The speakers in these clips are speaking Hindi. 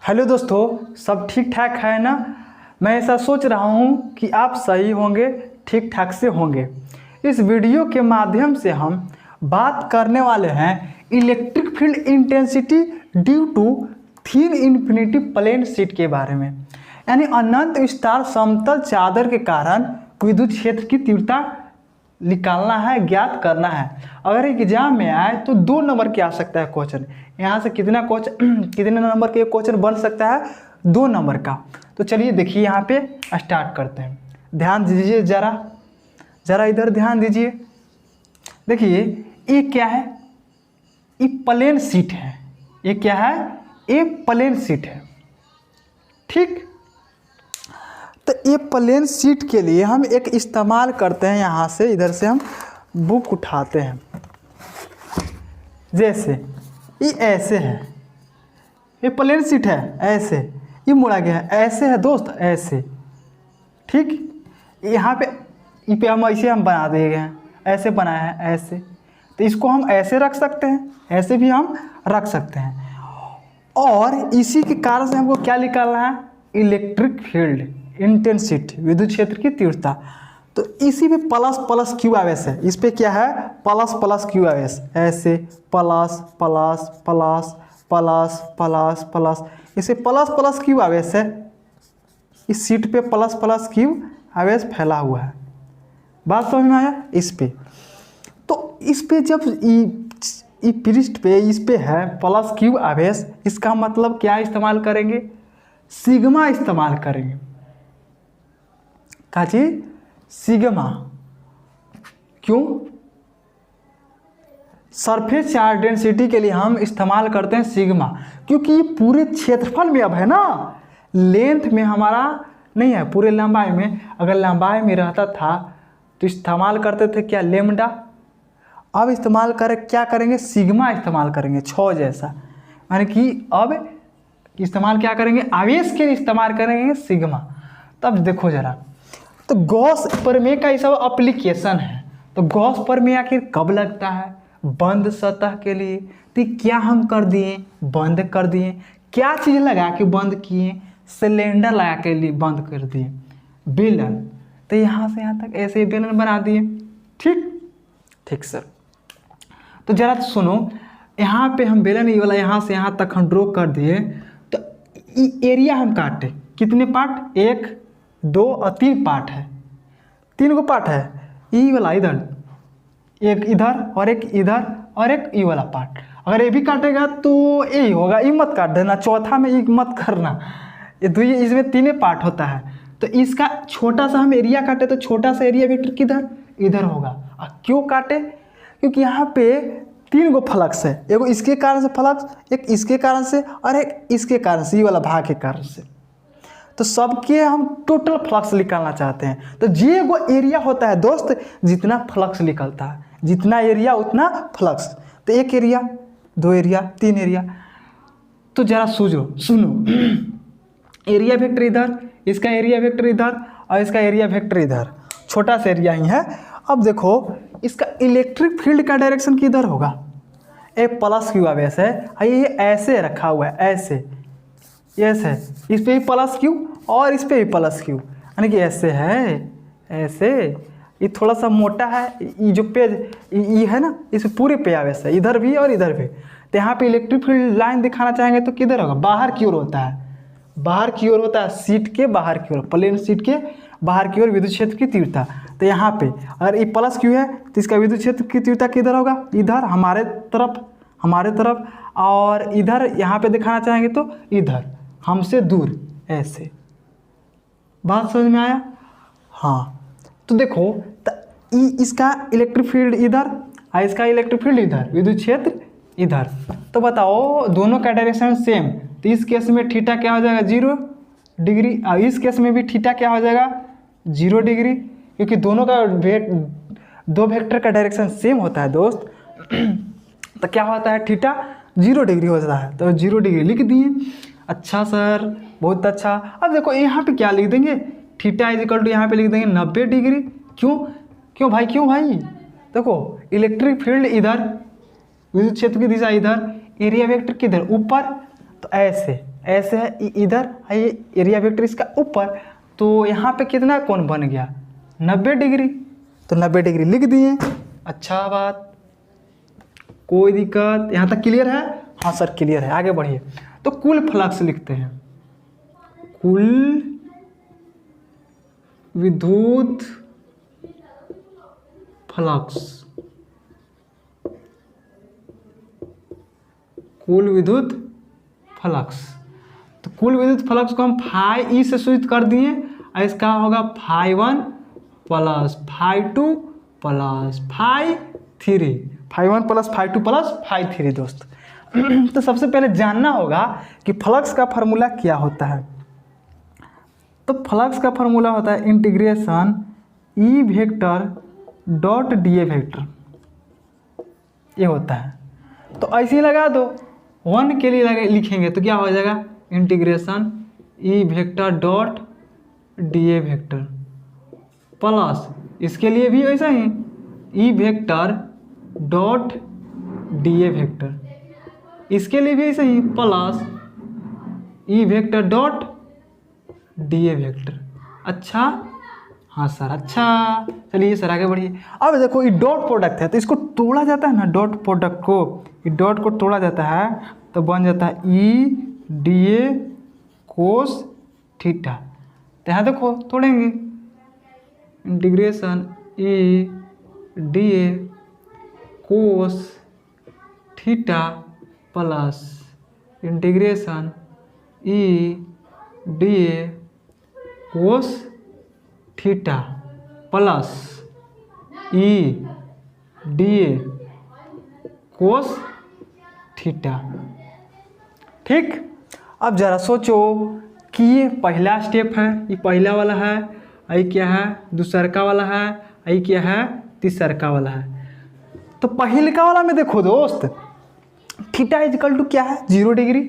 हेलो दोस्तों, सब ठीक ठाक है ना। मैं ऐसा सोच रहा हूँ कि आप सही होंगे, ठीक ठाक से होंगे। इस वीडियो के माध्यम से हम बात करने वाले हैं electric field intensity due to thin infinity plane sheet के बारे में। यानी अनंत विस्तार समतल चादर के कारण विद्युत क्षेत्र की तीव्रता निकालना है, ज्ञात करना है। अगर एग्जाम में आए तो 2 नंबर की आ सकता है क्वेश्चन। यहाँ से कितना नंबर के क्वेश्चन बन सकता है? 2 नंबर का। तो चलिए देखिए, यहाँ पे स्टार्ट करते हैं। ध्यान दीजिए, जरा इधर ध्यान दीजिए। देखिए ये क्या है? ये प्लेन शीट है। ये क्या है? ये प्लेन शीट है, ठीक। तो ये प्लेन शीट के लिए हम एक इस्तेमाल करते हैं। यहाँ से इधर से हम बुक उठाते हैं। जैसे ये ऐसे है, ये प्लेन शीट है, ऐसे ये मुड़ा गया है, ऐसे है दोस्त, ऐसे, ठीक। यहाँ पे हम ऐसे हम बना दिए हैं, ऐसे बनाया है, ऐसे। तो इसको हम ऐसे रख सकते हैं, ऐसे भी हम रख सकते हैं। और इसी के कारण से हमको क्या निकालना है? इलेक्ट्रिक फील्ड इंटेंसिटी, विद्युत क्षेत्र की तीव्रता। तो इसी पे प्लस प्लस क्यू आवेश है। इस पे क्या है? प्लस प्लस क्यू आवेश, ऐसे plus plus plus plus plus plus, इसे प्लस प्लस क्यू आवेश है। इस सीट पे प्लस प्लस क्यू आवेश फैला हुआ है। बात समझ में आया? इस पे तो इस पे जब पृष्ठ पे इस पे है प्लस क्यू आवेश, इसका मतलब क्या इस्तेमाल करेंगे? सिग्मा इस्तेमाल करेंगे। का चीज? सिग्मा। क्यों? सरफेस चार्ज डेंसिटी के लिए हम इस्तेमाल करते हैं सिग्मा, क्योंकि ये पूरे क्षेत्रफल में अब है ना, लेंथ में हमारा नहीं है, पूरे लंबाई में। अगर लंबाई में रहता था तो इस्तेमाल करते थे क्या? लेमडा। अब इस्तेमाल क्या करेंगे? सिग्मा इस्तेमाल करेंगे, 6 जैसा। यानी कि अब इस्तेमाल क्या करेंगे? आवेश के लिए इस्तेमाल करेंगे सिग्मा। तब देखो जरा, तो गॉस प्रमेय का ये सब एप्लीकेशन है। तो गॉस प्रमेय आखिर कब लगता है? बंद सतह के लिए। तो क्या हम कर दिए? बंद कर दिए। क्या चीज़ लगा के बंद किए? सिलेंडर लगा के लिए बंद कर दिए, बेलन। तो यहाँ से यहाँ तक ऐसे बेलन बना दिए, ठीक सर। तो जरा सुनो, यहाँ पे हम बेलन ये वाला यहाँ से यहाँ तक हम ड्रॉ कर दिए। तो एरिया हम काटे, कितने पार्ट? 1 2 और 3 पार्ट है, 3 पार्ट है। ये वाला इधर, एक इधर और एक इधर और एक ये वाला पार्ट। अगर ये भी काटेगा तो यही होगा, ये मत काट देना, चौथा में ये मत करना। ये इसमें 3 पार्ट होता है। तो इसका छोटा सा हम एरिया काटे तो छोटा सा एरिया वेक्टर किधर? इधर होगा। और क्यों काटे? क्योंकि यहाँ पे 3 फ्लक्स है, एक इसके कारण से फ्लक्स, एक इसके कारण से और एक इसके कारण से, ये वाला भाग के कारण से। तो सबके हम टोटल फ्लक्स निकालना चाहते हैं। तो ये वो एरिया होता है दोस्त, जितना फ्लक्स निकलता है, जितना एरिया उतना फ्लक्स। तो 1 एरिया, 2 एरिया, 3 एरिया। तो जरा सुनो, एरिया वेक्टर इधर, इसका एरिया वेक्टर इधर और इसका एरिया वेक्टर इधर, छोटा सा एरिया ही है। अब देखो, इसका इलेक्ट्रिक फील्ड का डायरेक्शन किधर होगा? एक प्लस क्यू आवेश है, ये ऐसे रखा हुआ है, ऐसे, यस है। इस पे भी प्लस क्यू और इस पे भी प्लस क्यू, यानी कि ऐसे है, ऐसे। ये थोड़ा सा मोटा है, ये जो पेज ये है ना, इस पूरे पे आवेश है, इधर भी और इधर भी। तो यहाँ पे इलेक्ट्रिक फील्ड लाइन दिखाना चाहेंगे तो किधर होगा? बाहर की ओर होता है, बाहर की ओर होता है, सीट के बाहर की ओर, प्लेन सीट के बाहर की ओर विद्युत क्षेत्र की तीव्रता। तो यहाँ पे अगर ये प्लस क्यू है तो इसका विद्युत क्षेत्र की तीव्रता किधर होगा? इधर, हमारे तरफ। और इधर यहाँ पे दिखाना चाहेंगे तो इधर, हमसे दूर, ऐसे। बात समझ में आया? हाँ। तो देखो, इसका इलेक्ट्रिक फील्ड इधर और इसका इलेक्ट्रिक फील्ड इधर, विद्युत क्षेत्र इधर। तो बताओ, दोनों का डायरेक्शन सेम। तो इस केस में थीटा क्या हो जाएगा? 0 डिग्री। और इस केस में भी थीटा क्या हो जाएगा? 0 डिग्री, क्योंकि दोनों का 2 वेक्टर का डायरेक्शन सेम होता है दोस्त। तो क्या होता है? थीटा 0 डिग्री हो जाता है। तो 0 डिग्री लिख दिए। अच्छा सर, बहुत अच्छा। अब देखो यहाँ पे क्या लिख देंगे? थीटा इजिकल टू यहाँ पे लिख देंगे 90 डिग्री। क्यों भाई? देखो, इलेक्ट्रिक फील्ड इधर, विद्युत क्षेत्र की दिशा इधर, एरिया वेक्टर किधर? ऊपर। तो ऐसे ऐसे है इधर है ये एरिया वेक्टर इसका ऊपर, तो यहाँ पे कितना कोण बन गया 90 डिग्री, तो 90 डिग्री लिख दिए। अच्छा बात, कोई दिक्कत यहाँ तक क्लियर है? हाँ सर क्लियर है, आगे बढ़िए। तो कुल फ्लक्स लिखते हैं, कुल विद्युत फ्लक्स, कुल विद्युत फ्लक्स। तो कुल विद्युत फ्लक्स को हम फाई ई से सूचित कर दिए, और इसका होगा φ1 प्लस φ2 प्लस φ3, φ1 प्लस φ2 प्लस φ3 दोस्त। तो सबसे पहले जानना होगा कि फ्लक्स का फार्मूला क्या होता है। तो फ्लक्स का फार्मूला होता है integration E vector dot d A vector, ये होता है। तो ऐसे ही लगा दो, 1 के लिए लगे लिखेंगे तो क्या हो जाएगा integration E vector dot d A vector, plus इसके लिए भी वैसा ही E vector dot d A vector, इसके लिए भी ऐसा ही plus E vector dot d A vector. अच्छा हाँ सर, अच्छा चलिए सर आगे बढ़िए। अब देखो ये डॉट प्रोडक्ट है तो इसको तोड़ा जाता है ना, डॉट प्रोडक्ट को, ये डॉट को तोड़ा जाता है तो बन जाता है E D A cos theta. तो यहाँ देखो तोड़ेंगे, integration E D A cos theta plus integration E D A cos theta plus E D A cos theta. ठीक, अब जरा सोचो कि ये पहला स्टेप है, ये पहला वाला है, ये क्या है दूसरका वाला है, ये क्या है तीसरका वाला है। तो पहलका वाला में देखो दोस्त, थीटा इजकल टू क्या है 0 डिग्री।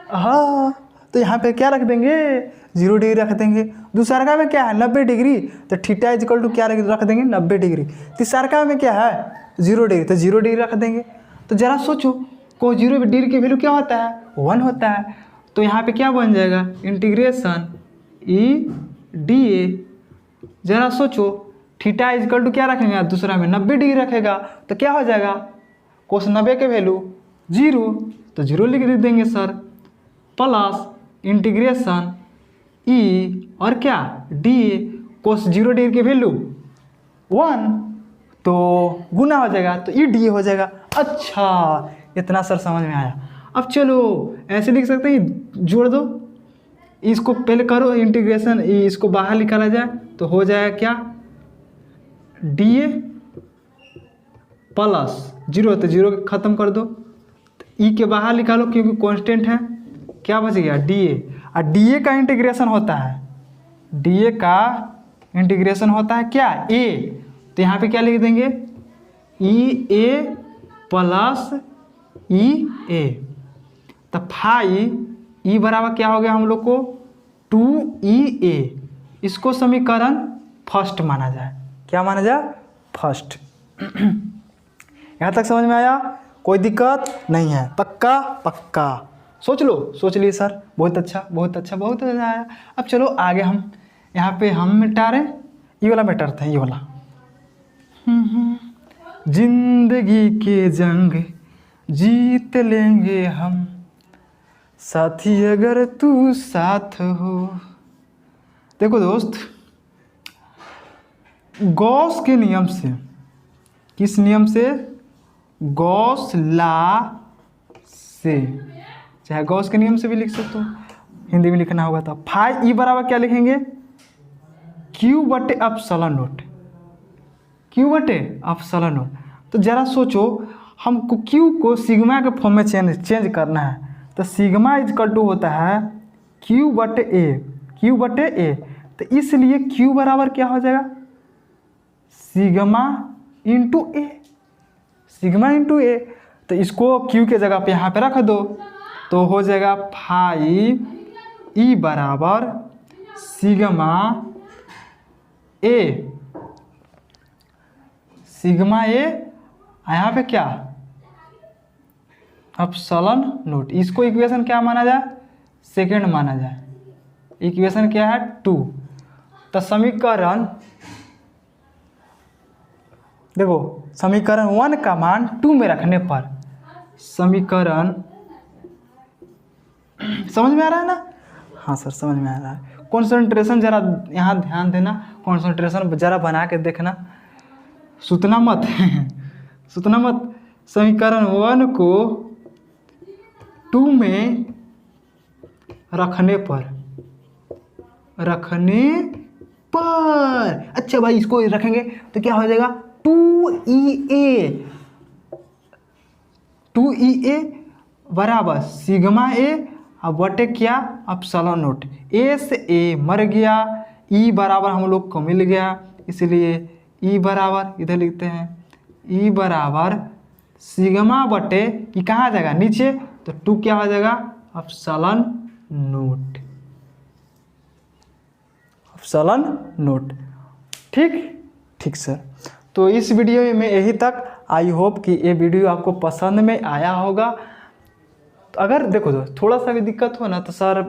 हाँ, तो यहाँ पे क्या रख देंगे 0 डिग्री रख देंगे। दूसरका में क्या है 90 डिग्री, तो थीटा इजकल टू क्या रख देंगे 90 डिग्री। तीसरका में क्या है 0 डिग्री, तो 0 डिग्री रख देंगे। तो जरा सोचो को 0 डिग्री की वैल्यू क्या होता है 1 होता है। तो यहाँ पे क्या बन जाएगा इंटीग्रेशन ई डी ए, जरा सोचो थीटा इजकल टू क्या रखेंगे दूसरा में 90 डिग्री रखेगा, तो क्या हो जाएगा कोस 90 के वैल्यू 0, तो 0 लिख देंगे सर, प्लस इंटीग्रेशन ई और क्या डी ए कोस 0 डिग्री की वैल्यू 1, तो गुना हो जाएगा तो ई डी ए हो जाएगा। अच्छा इतना सर समझ में आया। अब चलो ऐसे लिख सकते हैं, जोड़ दो, इसको पहले करो इंटीग्रेशन, इसको बाहर निकाला जाए तो हो जाएगा क्या डी ए प्लस 0, तो 0 ख़त्म कर दो, ई के बाहर निकालो क्योंकि कांस्टेंट है, क्या बच गया डी ए। और डी ए का इंटीग्रेशन होता है, डी ए का इंटीग्रेशन होता है क्या ए, तो यहाँ पे क्या लिख देंगे ई ए प्लस ई ए। तो फाई ई बराबर क्या हो गया हम लोग को 2EA, इसको समीकरण फर्स्ट माना जाए। क्या माना जाए फर्स्ट। यहाँ तक समझ में आया, कोई दिक्कत नहीं है, पक्का पक्का सोच लो, सोच लिए सर, बहुत अच्छा बहुत अच्छा बहुत अच्छा आया। अब चलो आगे हम यहाँ पे हम मिटा रहे, ये वाला मिटाते हैं, ये वाला जिंदगी के जंग जीत लेंगे हम साथी अगर तू साथ हो। देखो दोस्त, गॉस के नियम से, किस नियम से, गॉस लॉ से, चाहे गॉस के नियम से भी लिख सकते हो, हिंदी में लिखना होगा तो फाई ई बराबर क्या लिखेंगे क्यू बटे एप्सिलॉन नॉट, क्यू बटे एप्सिलॉन नॉट। तो जरा सोचो हमको क्यू को सिग्मा के फॉर्म में चेंज करना है, तो सिग्मा इजकल टू होता है क्यू बटे ए, क्यू बटे ए। तो इसलिए क्यू बराबर क्या हो जाएगा सिग्मा इंटू ए, सिग्मा इंटू ए। तो इसको क्यू के जगह पे यहाँ पे रख दो, तो हो जाएगा फाई ई बराबर सिग्मा ए, सिग्मा ए यहाँ पे क्या एप्सिलॉन नॉट। इसको इक्वेशन क्या माना जाए सेकेंड माना जाए। इक्वेशन क्या है 2। तो समीकरण देखो, समीकरण 1 का मान 2 में रखने पर समीकरण समझ में आ रहा है ना? हाँ सर समझ में आ रहा है। कॉन्सेंट्रेशन जरा यहाँ ध्यान देना, कॉन्सेंट्रेशन जरा बना के देखना, सुतना मत सुतना मत। समीकरण 1 को 2 में रखने पर अच्छा भाई इसको रखेंगे तो क्या हो जाएगा 2EA बराबर सिग्मा ए अब बटे क्या एप्सिलॉन नोट। ए से ए मर गया, ई बराबर हम लोग को मिल गया, इसलिए ई बराबर इधर लिखते हैं ई बराबर सिग्मा बटे ई कहाँ आ जाएगा नीचे, तो 2 क्या हो जाएगा एप्सिलॉन नोट, एप्सिलॉन नोट। ठीक सर। तो इस वीडियो में यही तक। आई होप कि ये वीडियो आपको पसंद में आया होगा। तो अगर देखो दोस्त थोड़ा सा भी दिक्कत हो ना तो सर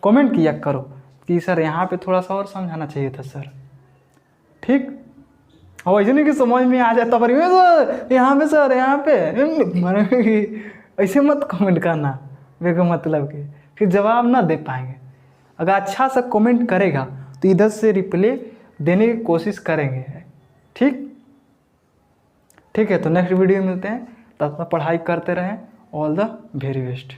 कमेंट किया करो कि सर यहाँ पे थोड़ा सा और समझाना चाहिए था सर। ठीक, और ऐसे नहीं कि समझ में आ जाता पर यहाँ पे सर यहाँ पे ऐसे मत कमेंट करना बेगो मतलब कि फिर जवाब ना दे पाएंगे। अगर अच्छा सा कमेंट करेगा तो इधर से रिप्लाई देने की कोशिश करेंगे। ठीक है, तो नेक्स्ट वीडियो में मिलते हैं, तब तक पढ़ाई करते रहें। All the very best.